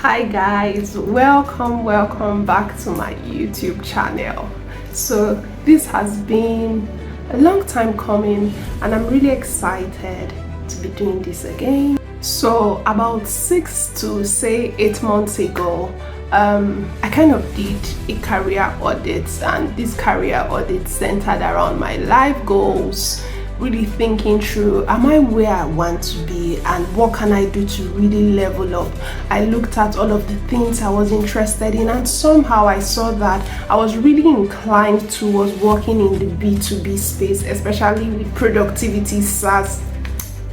Hi guys, welcome back to my YouTube channel. So this has been a long time coming and I'm really excited to be doing this again. So about 6 to say 8 months ago, I kind of did a career audit, and this career audit centered around my life goals, really thinking through, am I where I want to be and what can I do to really level up. I looked at all of the things I was interested in, and somehow I saw that I was really inclined towards working in the B2B space, especially with productivity SaaS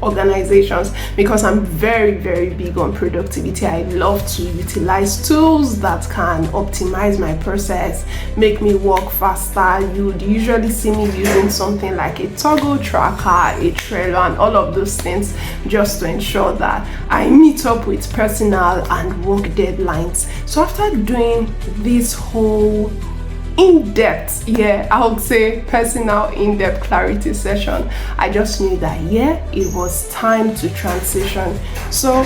organizations, because I'm very big on productivity. I love to utilize tools that can optimize my process, make me work faster. You'd usually see me using something like a toggle tracker, a Trello, and all of those things just to ensure that I meet up with personal and work deadlines. So after doing this whole in-depth, I would say personal in-depth clarity session, I just knew that it was time to transition. So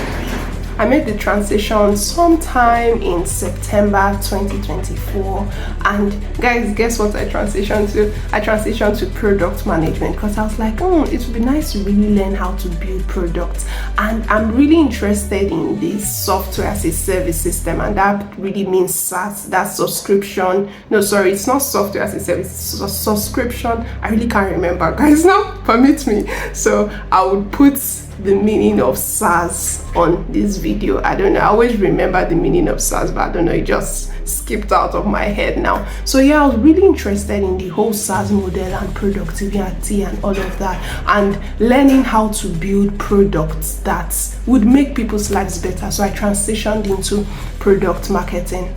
I made the transition sometime in September 2024, and guys, guess what I transitioned to? I transitioned to product management because I was like, it would be nice to really learn how to build products, and I'm really interested in this software as a service system, and that really means SaaS. That's subscription. No, sorry, it's not software as a service, it's subscription. I really can't remember, guys, now permit me. So I would put the meaning of SaaS on this video. I don't know, I always remember the meaning of SaaS, but I don't know, it just skipped out of my head now. So I was really interested in the whole SaaS model and productivity and all of that, and learning how to build products that would make people's lives better. So I transitioned into product marketing.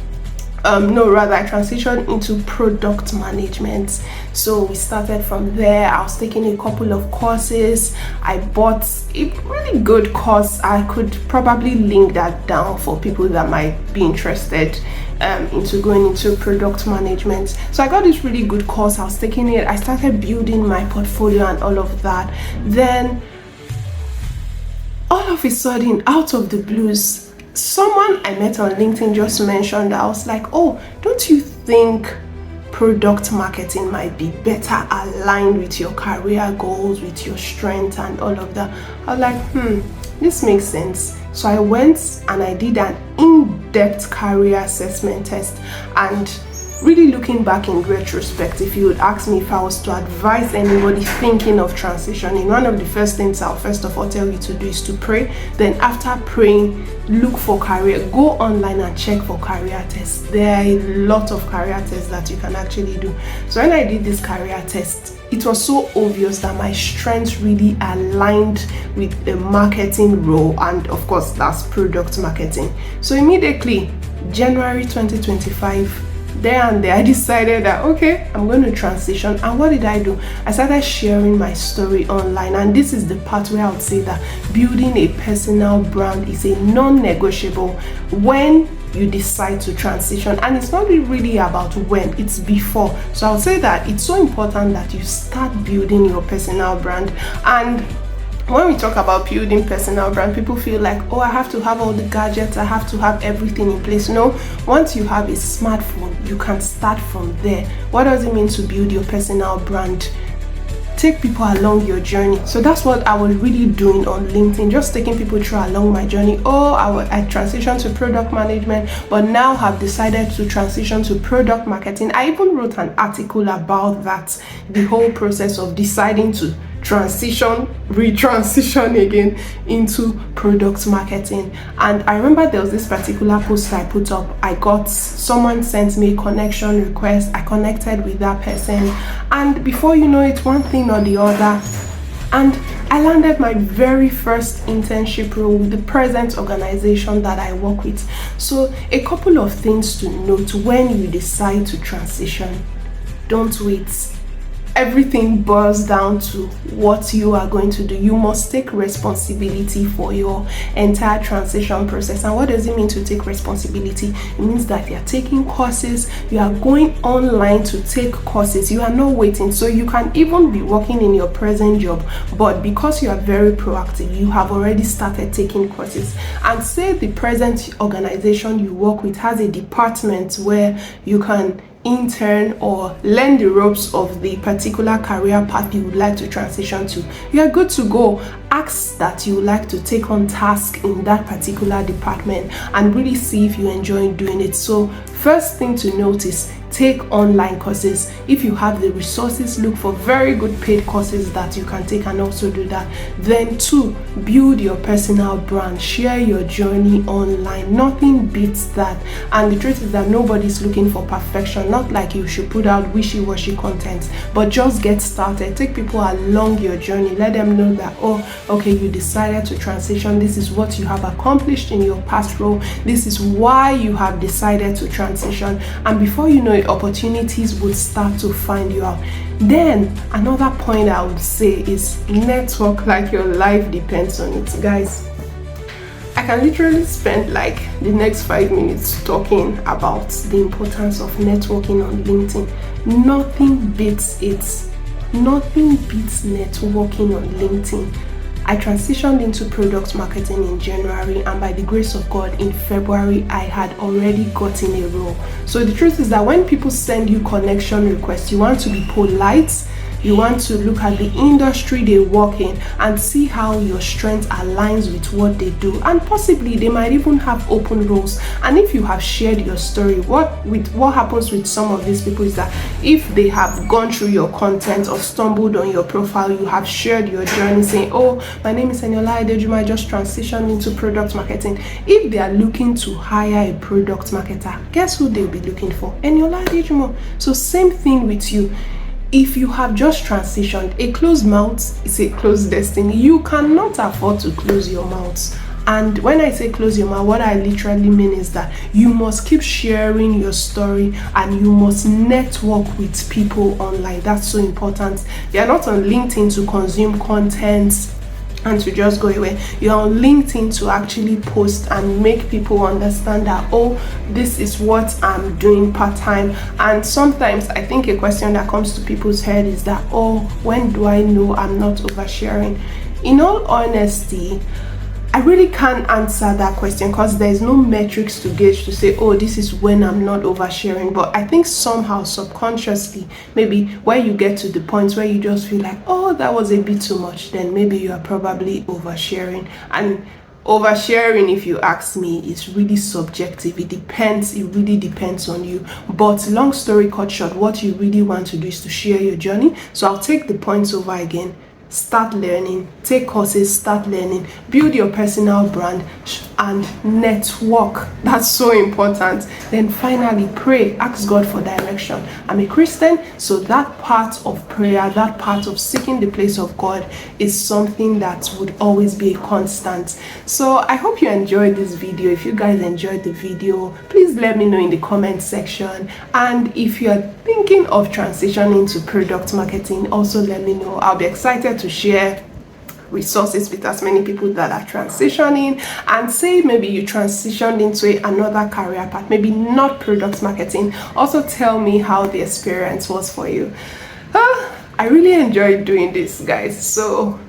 I transitioned into product management. So we started from there. I was taking a couple of courses. I bought a really good course. I could probably link that down for people that might be interested into going into product management. So I got this really good course. I was taking it. I started building my portfolio and all of that. Then all of a sudden, out of the blues, someone I met on LinkedIn just mentioned that. I was like, oh, don't you think product marketing might be better aligned with your career goals, with your strength and all of that? I was like, this makes sense. So I went and I did an in-depth career assessment test, and really looking back in retrospect, if you would ask me if I was to advise anybody thinking of transitioning, one of the first things I'll first of all tell you to do is to pray. Then after praying, look for career, go online and check for career tests. There are a lot of career tests that you can actually do. So when I did this career test, it was so obvious that my strengths really aligned with the marketing role, and of course that's product marketing. So immediately January 2025, I decided that okay, I'm going to transition. And what did I do? I started sharing my story online, and this is the part where I would say that building a personal brand is a non-negotiable when you decide to transition. And it's not really about when, it's before. So I would say that it's so important that you start building your personal brand. And when we talk about building personal brand, people feel like, oh, I have to have all the gadgets, I have to have everything in place. No, once you have a smartphone, you can start from there. What does it mean to build your personal brand? Take people along your journey. So that's what I was really doing on LinkedIn, just taking people through along my journey. I transitioned to product management, but now have decided to transition to product marketing. I even wrote an article about that, the whole process of deciding to retransition again into product marketing. And I remember there was this particular post I put up. Someone sent me a connection request. I connected with that person, and before you know it, one thing or the other, and I landed my very first internship role with the present organization that I work with. So a couple of things to note when you decide to transition: don't wait. everything boils down to what you are going to do. You must take responsibility for your entire transition process. And what does it mean to take responsibility? It means that you're taking courses, you are going online to take courses, you are not waiting. So you can even be working in your present job, but because you are very proactive, you have already started taking courses. And say the present organization you work with has a department where you can intern or learn the ropes of the particular career path you would like to transition to. You are good to go. Ask that you would like to take on tasks in that particular department and really see if you enjoy doing it. So first thing to notice, take online courses. If you have the resources, look for very good paid courses that you can take and also do that. Then 2, build your personal brand. Share your journey online. Nothing beats that. And the truth is that nobody's looking for perfection. Not like you should put out wishy-washy content, but just get started. Take people along your journey. Let them know that, oh, okay, you decided to transition. This is what you have accomplished in your past role. This is why you have decided to transition. And before you know it, opportunities would start to find you out. Then another point I would say is network like your life depends on it. Guys, I can literally spend like the next 5 minutes talking about the importance of networking on LinkedIn. Nothing beats it. Nothing beats networking on LinkedIn. I transitioned into product marketing in January, and by the grace of God, in February, I had already gotten a role. So the truth is that when people send you connection requests, you want to be polite. You want to look at the industry they work in and see how your strength aligns with what they do. And possibly they might even have open roles. And if you have shared your story, what happens with some of these people is that if they have gone through your content or stumbled on your profile, you have shared your journey saying, oh, my name is Eniola Adejuma, I just transitioned into product marketing. If they are looking to hire a product marketer, guess who they'll be looking for? Eniola Adejuma. So same thing with you. If you have just transitioned, a closed mouth is a closed destiny. You cannot afford to close your mouth. And when I say close your mouth, what I literally mean is that you must keep sharing your story and you must network with people online. That's so important. You're not on LinkedIn to consume content and to just go away. You're on LinkedIn to actually post and make people understand that, oh, this is what I'm doing part-time. And sometimes I think a question that comes to people's head is that, oh, when do I know I'm not oversharing? In all honesty, I really can't answer that question because there's no metrics to gauge to say, oh, this is when I'm not oversharing. But I think somehow subconsciously, maybe where you get to the point where you just feel like, oh, that was a bit too much, then maybe you are probably oversharing. And oversharing, if you ask me, is really subjective. It really depends on you. But long story cut short, what you really want to do is to share your journey. So I'll take the points over again. Start learning, take courses, start learning, build your personal brand, and network. That's so important. Then finally, pray, ask God for direction. I'm a Christian, so that part of prayer, that part of seeking the place of God is something that would always be a constant. So I hope you enjoyed this video. If you guys enjoyed the video, please let me know in the comment section. And if you're thinking of transitioning to product marketing, also let me know. I'll be excited to share resources with as many people that are transitioning. And say maybe you transitioned into another career path, maybe not product marketing. Also tell me how the experience was for you. I really enjoyed doing this, guys, so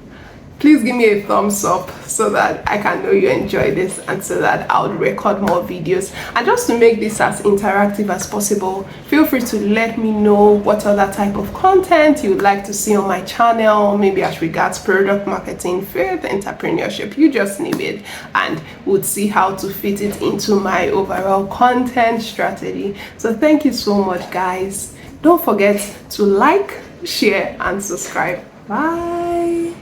please give me a thumbs up so that I can know you enjoy this and so that I'll record more videos. And just to make this as interactive as possible, feel free to let me know what other type of content you would like to see on my channel, maybe as regards product marketing, faith, entrepreneurship. You just name it and we'll see how to fit it into my overall content strategy. So thank you so much, guys. Don't forget to like, share, and subscribe. Bye.